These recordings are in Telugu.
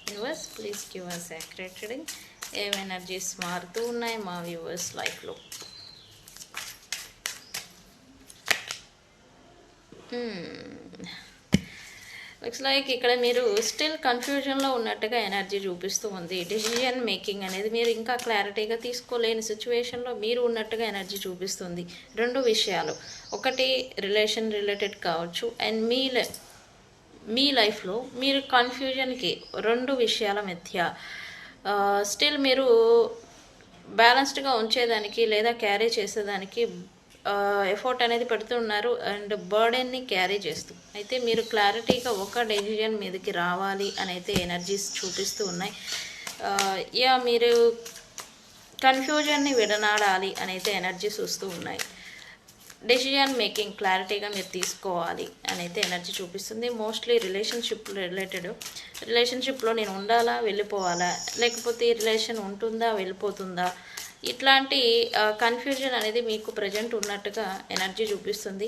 Universe please give us accurate reading. ఏం ఎనర్జీస్ మారుతూ ఉన్నాయి మా వ్యూవర్స్ లైఫ్లో? లుక్స్ లైక్ ఇక్కడ మీరు స్టిల్ కన్ఫ్యూజన్లో ఉన్నట్టుగా ఎనర్జీ చూపిస్తూ ఉంది. డెసిజన్ మేకింగ్ అనేది మీరు ఇంకా క్లారిటీగా తీసుకోలేని సిచ్యువేషన్లో మీరు ఉన్నట్టుగా ఎనర్జీ చూపిస్తుంది. రెండు విషయాలు, ఒకటి రిలేషన్ రిలేటెడ్ కావచ్చు, అండ్ మీ లైఫ్లో మీరు కన్ఫ్యూజన్కి రెండు విషయాల మధ్య స్టిల్ మీరు బ్యాలెన్స్డ్గా ఉంచేదానికి లేదా క్యారీ చేసేదానికి ఎఫర్ట్ అనేది పెడుతున్నారు అండ్ బర్డెన్ని క్యారీ చేస్తూ. అయితే మీరు క్లారిటీగా ఒక డెసిజన్ మీదకి రావాలి అని అయితే ఎనర్జీస్ చూపిస్తూ ఉన్నాయి. మీరు కన్ఫ్యూజన్ని విడనాడాలి అని అయితే ఎనర్జీస్ వస్తూ ఉన్నాయి. డెసిజన్ మేకింగ్ క్లారిటీగా మీరు తీసుకోవాలి అని అయితే ఎనర్జీ చూపిస్తుంది. Mostly relationship related. రిలేషన్షిప్లో నేను ఉండాలా, వెళ్ళిపోవాలా, లేకపోతే ఈ రిలేషన్ ఉంటుందా, వెళ్ళిపోతుందా, ఇట్లాంటి కన్ఫ్యూజన్ అనేది మీకు ప్రజెంట్ ఉన్నట్టుగా ఎనర్జీ చూపిస్తుంది.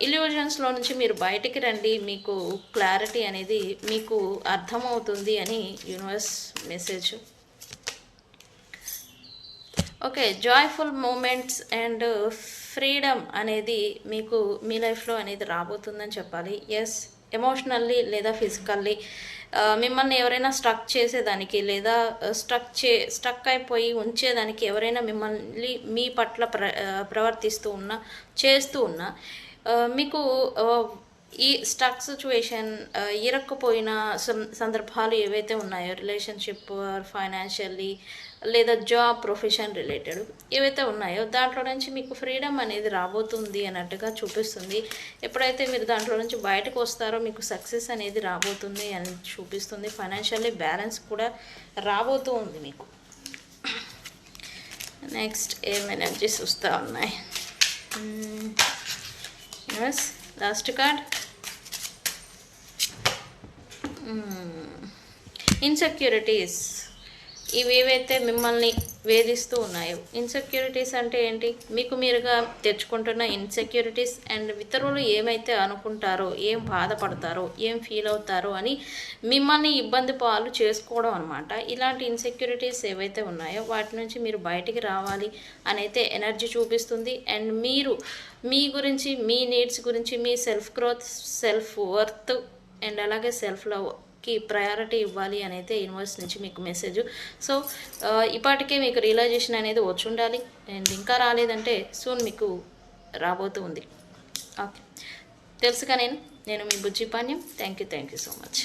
ఇల్యూజన్స్లో నుంచి మీరు బయటికి రండి, మీకు క్లారిటీ అనేది మీకు అర్థమవుతుంది అని universe message. Okay, joyful moments and freedom అనేది మీకు మీ లైఫ్లో అనేది రాబోతుందని చెప్పాలి. ఎస్, ఎమోషనల్లీ లేదా ఫిజికల్లీ మిమ్మల్ని ఎవరైనా స్ట్రక్ చేసేదానికి లేదా స్ట్రక్ అయిపోయి ఉంచేదానికి ఎవరైనా మిమ్మల్ని మీ పట్ల ప్రవర్తిస్తూ ఉన్నా, చేస్తూ ఉన్నా, మీకు ఈ స్టక్ సిచ్యువేషన్ ఇరక్కుపోయిన సందర్భాలు ఏవైతే ఉన్నాయో, రిలేషన్షిప్, ఫైనాన్షియల్లీ లేదా జాబ్, ప్రొఫెషన్ రిలేటెడ్ ఏవైతే ఉన్నాయో దాంట్లో నుంచి మీకు ఫ్రీడమ్ అనేది రాబోతుంది అన్నట్టుగా చూపిస్తుంది. ఎప్పుడైతే మీరు దాంట్లో నుంచి బయటకు వస్తారో మీకు సక్సెస్ అనేది రాబోతుంది అని చూపిస్తుంది. ఫైనాన్షియల్లీ బ్యాలెన్స్ కూడా రాబోతూ ఉంది మీకు. నెక్స్ట్ ఏం ఎనర్జీస్ వస్తూ ఉన్నాయి? Last card, insecurities. ఇవేవైతే మిమ్మల్ని వేధిస్తూ ఉన్నాయో, ఇన్సెక్యూరిటీస్ అంటే ఏంటి? మీకు మీరుగా తెచ్చుకుంటున్న ఇన్సెక్యూరిటీస్ అండ్ ఇతరులు ఏమైతే అనుకుంటారో, ఏం బాధపడతారో, ఏం ఫీల్ అవుతారో అని మిమ్మల్ని ఇబ్బంది పాలు చేసుకోవడం అనమాట. ఇలాంటి ఇన్సెక్యూరిటీస్ ఏవైతే ఉన్నాయో వాటి నుంచి మీరు బయటికి రావాలి అని అయితే ఎనర్జీ చూపిస్తుంది. అండ్ మీరు మీ గురించి, మీ నీడ్స్ గురించి, మీ self growth, self worth and అలాగే సెల్ఫ్ లవ్కి ప్రయారిటీ ఇవ్వాలి అని అయితే యూనివర్స్ నుంచి మీకు మెసేజ్. సో ఇప్పటికే మీకు రియలైజేషన్ అనేది వచ్చి ఉండాలి అండ్ ఇంకా రాలేదంటే సూన్ మీకు రాబోతూ ఉంది. ఓకే, తెలుసుగా నేను మీ Bujji Panyam. Thank you so much.